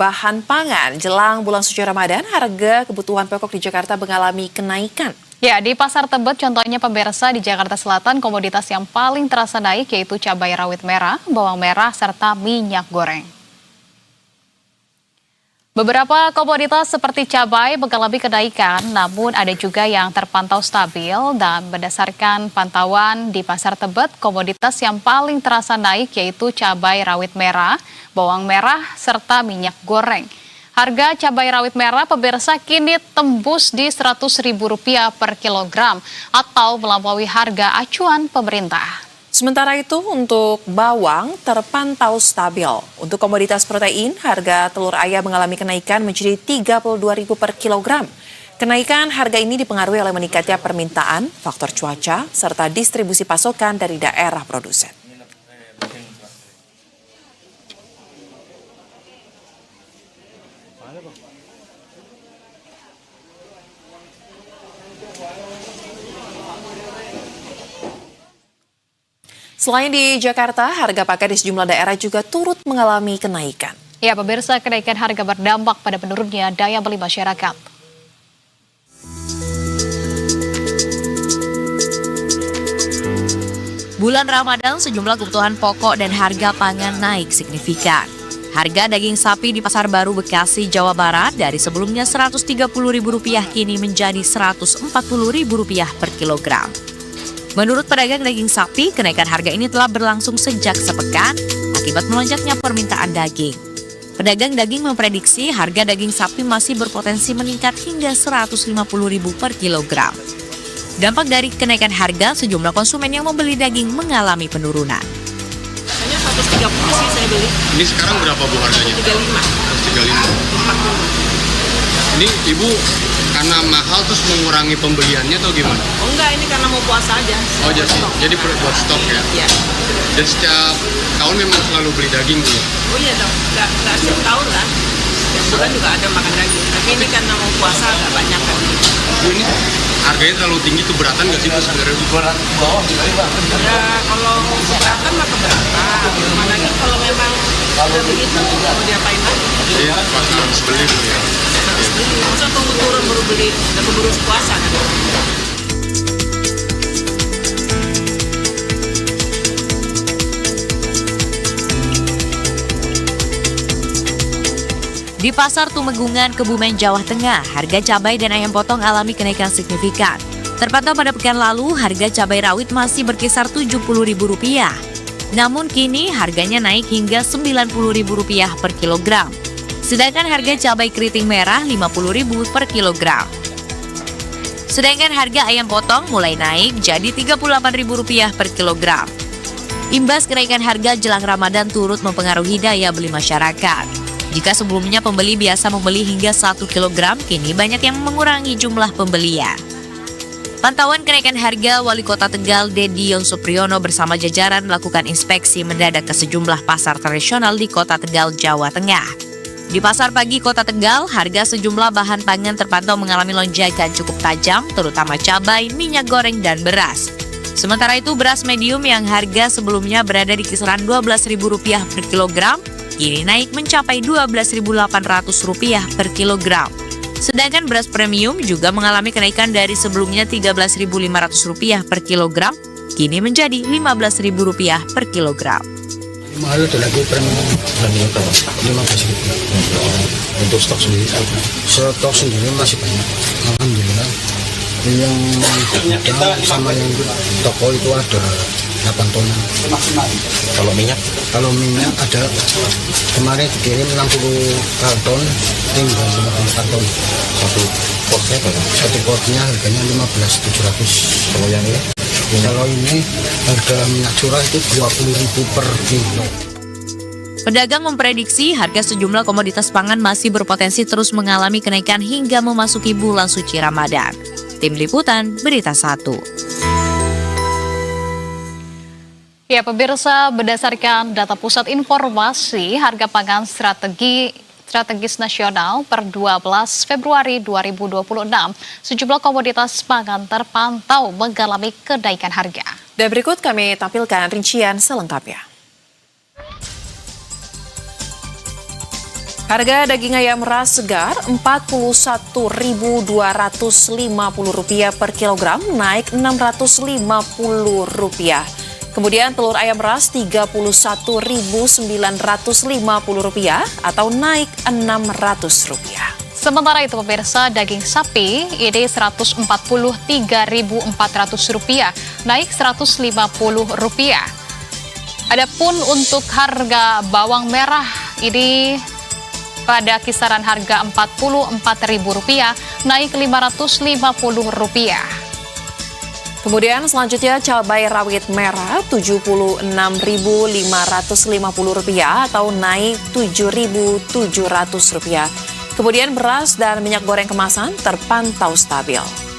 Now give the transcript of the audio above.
Bahan pangan jelang bulan suci Ramadan, harga kebutuhan pokok di Jakarta mengalami kenaikan. Ya, di Pasar Tebet contohnya pemirsa di Jakarta Selatan komoditas yang paling terasa naik yaitu cabai rawit merah, bawang merah, serta minyak goreng. Beberapa komoditas seperti cabai mengalami kenaikan, namun ada juga yang terpantau stabil dan berdasarkan pantauan di Pasar Tebet, komoditas yang paling terasa naik yaitu cabai rawit merah, bawang merah, serta minyak goreng. Harga cabai rawit merah pemirsa kini tembus di Rp100.000 per kilogram atau melampaui harga acuan pemerintah. Sementara itu untuk bawang terpantau stabil. Untuk komoditas protein, harga telur ayam mengalami kenaikan menjadi Rp32.000 per kilogram. Kenaikan harga ini dipengaruhi oleh meningkatnya permintaan, faktor cuaca, serta distribusi pasokan dari daerah produsen. Selain di Jakarta, harga pakan di sejumlah daerah juga turut mengalami kenaikan. Ya, pemirsa, kenaikan harga berdampak pada menurunnya daya beli masyarakat. Bulan Ramadan, sejumlah kebutuhan pokok dan harga pangan naik signifikan. Harga daging sapi di Pasar Baru Bekasi, Jawa Barat dari sebelumnya Rp130.000 kini menjadi Rp140.000 per kilogram. Menurut pedagang daging sapi, kenaikan harga ini telah berlangsung sejak sepekan akibat melonjaknya permintaan daging. Pedagang daging memprediksi harga daging sapi masih berpotensi meningkat hingga Rp150.000 per kilogram. Dampak dari kenaikan harga, sejumlah konsumen yang membeli daging mengalami penurunan. Hanya 130 sih saya beli. Ini sekarang berapa Bu harganya? 135. 135. Ini Ibu karena mahal terus mengurangi pembeliannya atau gimana? Oh enggak, ini karena mau puasa aja. Oh jadi buat stok ya? Iya. Dan setiap tahun memang selalu beli daging Bu? Oh iya dong, enggak setiap tahun lah. Setiap bulan juga ada makan daging. Tapi ini karena mau puasa agak banyak kan. Bu, ini harganya terlalu tinggi, keberatan nggak sih Bu sebenarnya? Ya kalau keberatan mah keberatan. Cuma lagi kalau memang udah begitu mau diapain lagi? Iya, pasti harus beli Bu ya. Harus beli. Masa tunggu turun baru beli, udah keburu puasa kan? Di Pasar Tumegungan, Kebumen, Jawa Tengah, harga cabai dan ayam potong alami kenaikan signifikan. Terpantau pada pekan lalu, harga cabai rawit masih berkisar Rp70.000. Namun kini harganya naik hingga Rp90.000 per kilogram. Sedangkan harga cabai keriting merah Rp50.000 per kilogram. Sedangkan harga ayam potong mulai naik jadi Rp38.000 per kilogram. Imbas kenaikan harga jelang Ramadan turut mempengaruhi daya beli masyarakat. Jika sebelumnya pembeli biasa membeli hingga 1 kg, kini banyak yang mengurangi jumlah pembelian. Pantauan kenaikan harga, Wali Kota Tegal Dedion Supriyono bersama jajaran melakukan inspeksi mendadak ke sejumlah pasar tradisional di Kota Tegal, Jawa Tengah. Di Pasar Pagi Kota Tegal, harga sejumlah bahan pangan terpantau mengalami lonjakan cukup tajam, terutama cabai, minyak goreng, dan beras. Sementara itu, beras medium yang harga sebelumnya berada di kisaran Rp12.000 per kilogram, kini naik mencapai Rp12.800 per kilogram. Sedangkan beras premium juga mengalami kenaikan dari sebelumnya Rp13.500 per kilogram, kini menjadi Rp15.000 per kilogram. Mahal ada lagi premium berapa? 15.000. Untuk stok sendiri? Stok sendiri masih banyak. Alhamdulillah. Yang sama yang toko itu ada 8 ton. Kalau minyak? Kalau minyak ada kemarin dikirim 60 karton, tinggal 50 karton. Satu porsinya harganya 15.700. Kalau yang ini? Kalau ini harga minyak curah itu 20.000 per kilo. Pedagang memprediksi harga sejumlah komoditas pangan masih berpotensi terus mengalami kenaikan hingga memasuki bulan suci Ramadan. Tim Liputan Berita 1. Ya, pemirsa, berdasarkan data Pusat Informasi Harga Pangan Strategis Nasional per 12 Februari 2026, sejumlah komoditas pangan terpantau mengalami kenaikan harga. Dan berikut kami tampilkan rincian selengkapnya. Harga daging ayam ras segar Rp41.250 per kilogram, naik Rp650. Kemudian telur ayam ras Rp31.950 atau naik Rp600. Sementara itu pemirsa, daging sapi ini Rp143.400, naik Rp150. Adapun untuk harga bawang merah ini pada kisaran harga Rp44.000, naik Rp550. Kemudian selanjutnya cabai rawit merah Rp76.550 atau naik Rp7.700. Kemudian beras dan minyak goreng kemasan terpantau stabil.